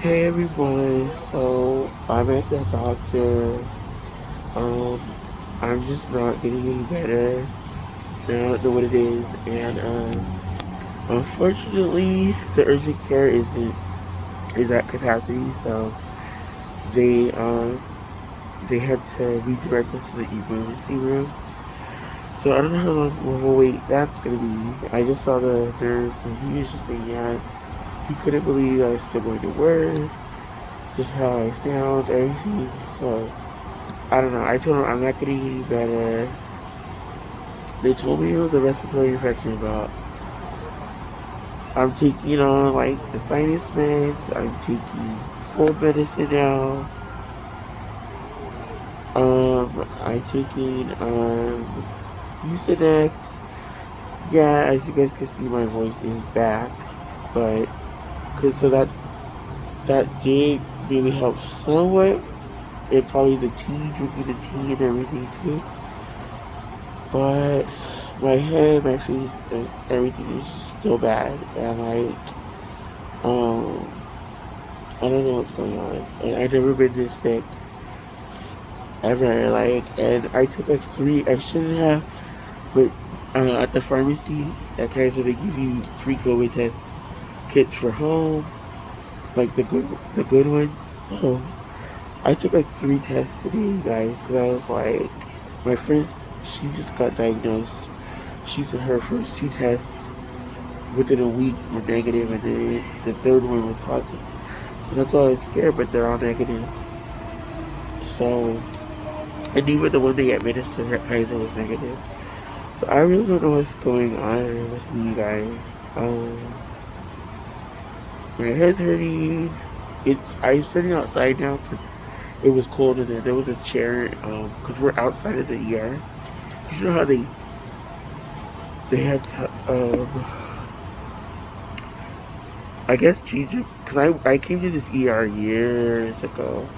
Hey everyone, so I'm at the doctor. Um, I'm just not getting any better. I don't know what it is, and unfortunately, the urgent care is at capacity, so they um they had to redirect us to the emergency room. So I don't know how long of a wait that's gonna be. I just saw the nurse, and he was just saying, yeah, he couldn't believe I was still going to work, just how I sound, everything. So I don't know. I told them I'm not getting any better. They told me it was a respiratory infection, but I'm taking on like the sinus meds. I'm taking cold medicine now. I taking Mucinex. Yeah, as you guys can see, my voice is back, but cause so that did really help somewhat. And probably the tea, drinking the tea and everything too. But my head, my face, everything is still bad, and um, I don't know what's going on, and I've never been this sick ever. And I took like three. I shouldn't have, but at the pharmacy at Kaiser they give you free COVID test kits for home, like the good ones. So I took like three tests today, guys, because I was like, my friend, she just got diagnosed. She said her first two tests within a week were negative, and then the third one was positive. So that's why I was scared, but they're all negative. So, and even the one they administered at Kaiser was negative. So I really don't know what's going on with me, guys. My head's hurting. I'm sitting outside now because it was cold, and then there was a chair. Because we're outside of the ER. Cause you know how they had to, I guess change it, because I came to this ER years ago,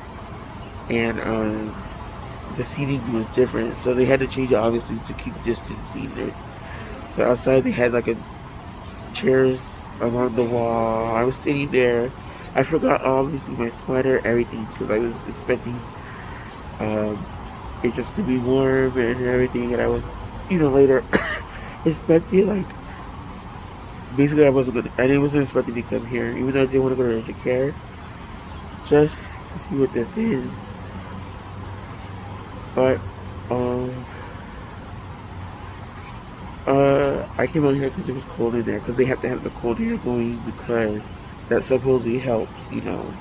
and the seating was different, so they had to change it obviously to keep distancing it. So outside they had like a chairs along the wall. I was sitting there. I forgot obviously my sweater, everything, because I was expecting um, it just to be warm and everything, and I was, later expecting like basically I wasn't expecting to come here, even though I didn't want to go to urgent care, just to see what this is. But um I came out here because it was cold in there, because they have to have the cold air going, because that supposedly helps, in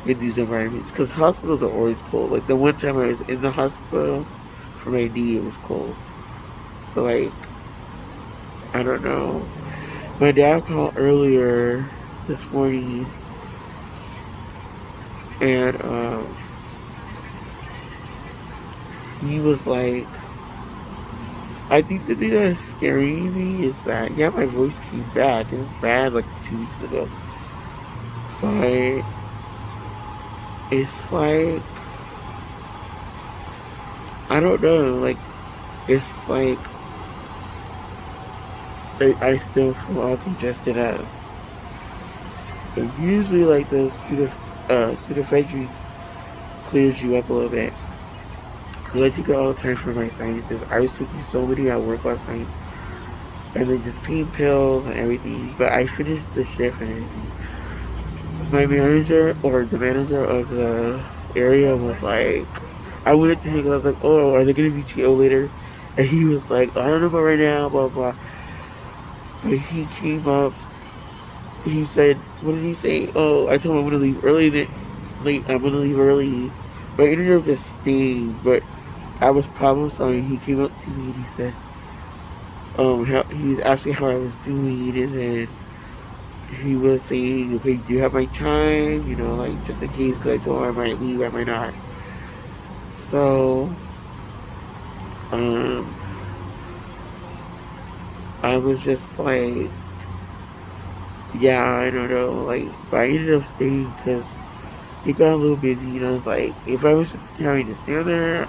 these environments, because hospitals are always cold. Like the one time I was in the hospital for my knee, it was cold. So like, I don't know. My dad called earlier this morning, and he was like, I think the thing that's scaring me is that, yeah, my voice came back. It was bad like 2 weeks ago. But it's like, I don't know. Like, it's like, I still feel all congested up. And usually, like, the pseudoephedrine clears you up a little bit. So I take it all the time for my sinuses. I was taking so many at work last night, and then just pain pills and everything. But I finished the shift and everything. My manager, or the manager of the area, was like, I went to him and I was like, oh, are they going to be TO later? And he was like, I don't know about right now, blah, blah. But he came up, he said, what did he say? Oh, I told him I'm going to leave early, I'm going to leave early. But I ended up just staying, but I was problem solving. He came up to me and he said, he was asking how I was doing, and then he was saying, okay, do you have my time? Like, just in case, because I told him I might leave, I might not. So, um, I was just like, yeah, I don't know, like, but I ended up staying because it got a little busy, it's like, if I was just having to stand there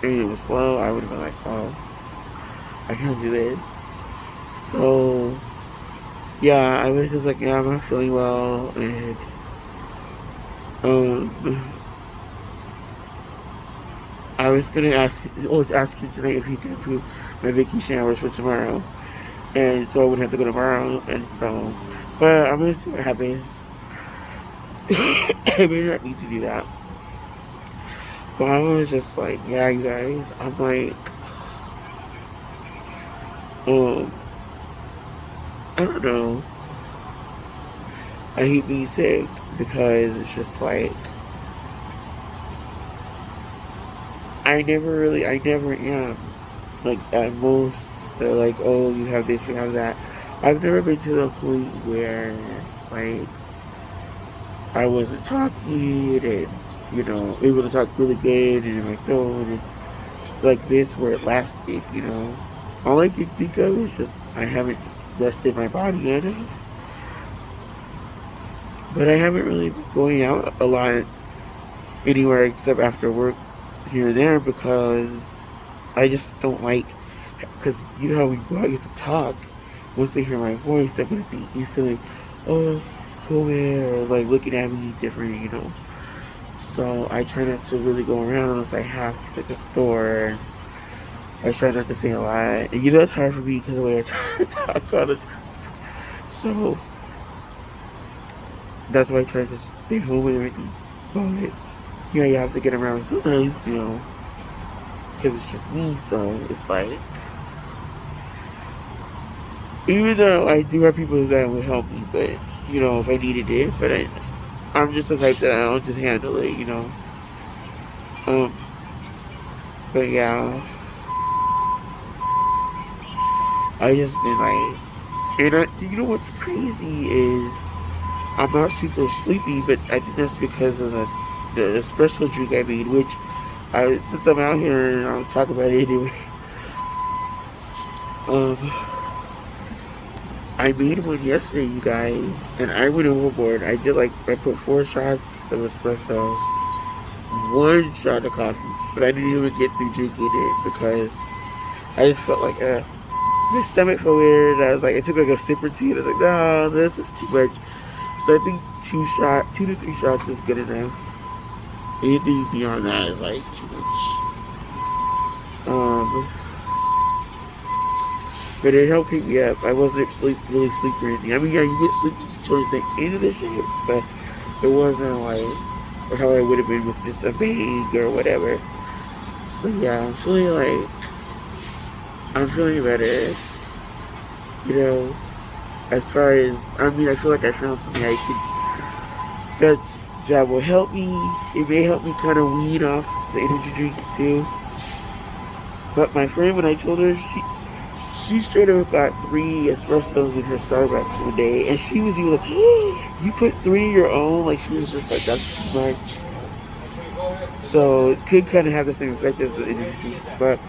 and it was slow, I would have been like, oh, I can't do this. So, yeah, I was just like, yeah, I'm not feeling well, and um, I was asking tonight if he could approve my vacation hours for tomorrow, and so I wouldn't have to go tomorrow, and so, but I'm gonna see what happens. I may not need to do that, but I was just like, yeah, you guys, I'm like, um, I don't know. I hate being sick because it's just like I never am. Like at most, they're like, oh, you have this, you have that. I've never been to the point where like I wasn't talking and able to talk really good and in my throat and like this where it lasted. All I can think of is just I haven't rested my body enough. But I haven't really been going out a lot anywhere except after work here and there because I just don't like, because you know how when you go out you have to talk. Once they hear my voice, they're going to be instantly, oh, it's COVID, or like looking at me different. So I try not to really go around unless I have to at the store. I try not to say a lot. And it's hard for me because of the way I try to talk all the time. So that's why I try to stay home and everything. But yeah, you have to get around sometimes, because it's just me. So it's like, even though I do have people that will help me, but if I needed it, but I'm just the type that I don't just handle it. Um, but yeah, I just been like, and what's crazy is I'm not super sleepy, but I think that's because of the espresso drink I made, which since I'm out here, I'll talk about it anyway. Um, I made one yesterday, you guys, and I went overboard. I put 4 shots of espresso, 1 shot of coffee, but I didn't even get through drinking it because I just felt like, my stomach felt weird. I was like, I took like a sip or two, and I was like, no, this is too much. So I think 2 to 3 shots is good enough. Anything beyond that is like too much. But it helped keep me up. I wasn't really sleepy or anything. I mean, yeah, you get sleepy towards the end of the shift, but it wasn't like how I would have been with just a bang or whatever. So yeah, I'm feeling better. As far as, I feel like I found something that will help me. It may help me kind of wean off the energy drinks too. But my friend, when I told her, she straight up got 3 espressos in her Starbucks one day, and she was even like, oh, you put 3 of your own? Like, she was just like, that's too much. So it could kind of have the same effect as the energy drinks, but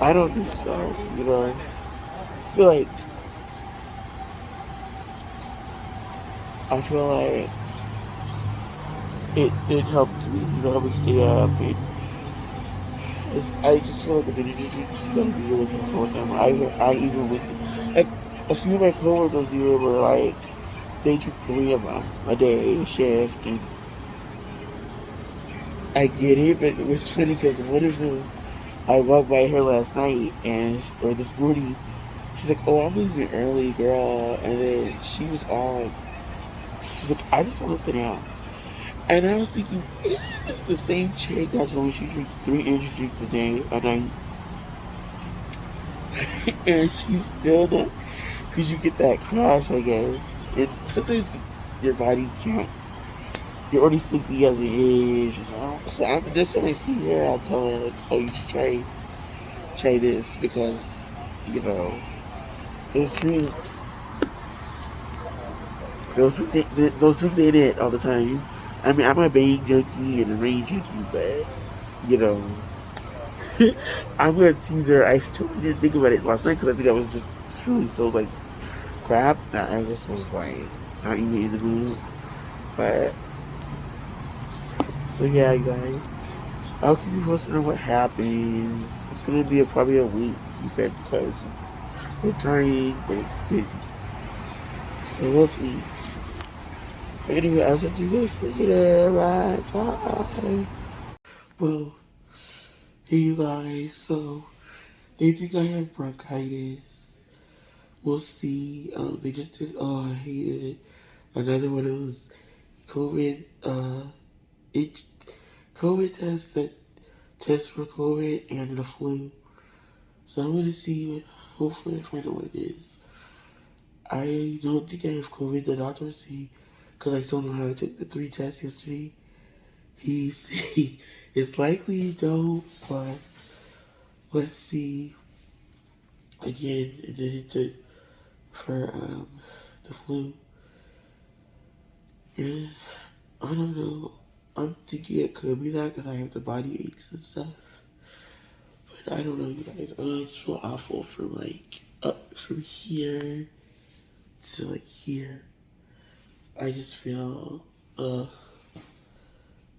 I don't think so. I feel like it helped me, help me stay up. I just feel like with the energy drinks, you gotta be really careful with them. I even with, like, a few of my coworkers here were like, they drink 3 of them a day shift, and I get it, but it was funny because one of them, I walked by her last night or this morning. She's like, "Oh, I'm leaving early, girl," and then she was on. She's like, "I just want to sit down." And I was thinking, it's the same chick that told me she drinks 3 energy drinks a night. And she's still not, because you get that crash, I guess. And sometimes your body can't, you're already sleepy as it is, So this time I see her, I'll tell her, like, oh, you should try this, because, those drinks, those drinks ain't it all the time. I mean, I'm a Bang junkie and a Rain junkie, but, I'm gonna tease her. I totally didn't think about it last night because I think I was just feeling so, like, crap that I just was, like, not even in the mood. But, so yeah, you guys, I'll keep you posted on what happens. It's gonna be probably a week, he said, because we're trying, but it's busy. So we'll see. Anyway, I'll talk to you guys later. Bye. Well, hey you guys, so they think I have bronchitis. We'll see. They just did, I hated it. Another one of those COVID, it, COVID test that test for COVID and the flu. So I'm gonna see what, hopefully I find out what it is. I don't think I have COVID. The doctor see, because I told him how I took the 3 tests yesterday. He said it's likely you don't, but let's see. Again, and then it took for the flu. And I don't know. I'm thinking it could be that because I have the body aches and stuff. But I don't know, you guys. I just feel awful from like up from here to like here. I just feel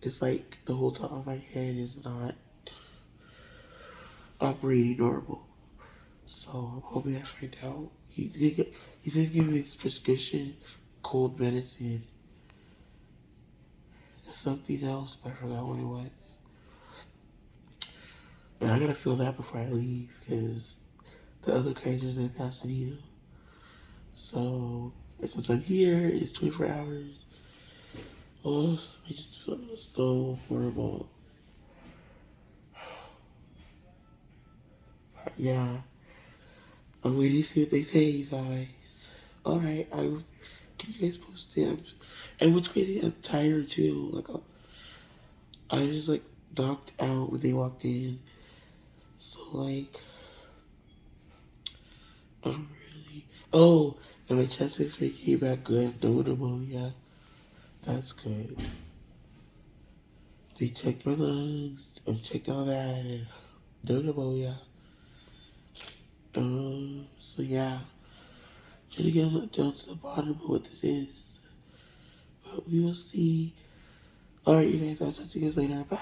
it's like the whole top of my head is not operating normal. So I'm hoping I find out. He did give me his prescription cold medicine. Something else, but I forgot what it was. And I gotta feel that before I leave because the other Kaiser's in Pasadena. So since I'm here, it's 24 hours. Oh, I just feel so horrible. But yeah, I'm waiting to see what they say, you guys. Alright, I will keep you guys posted. And what's crazy, I'm tired too. Like, I was just like knocked out when they walked in. So like, I'm really. Oh, and my chest X-ray came back good. No pneumonia. That's good. They checked my lungs and checked all that, and no pneumonia. So yeah, trying to get down to the bottom of what this is. But we will see. Alright, you guys, I'll talk to you guys later. Bye.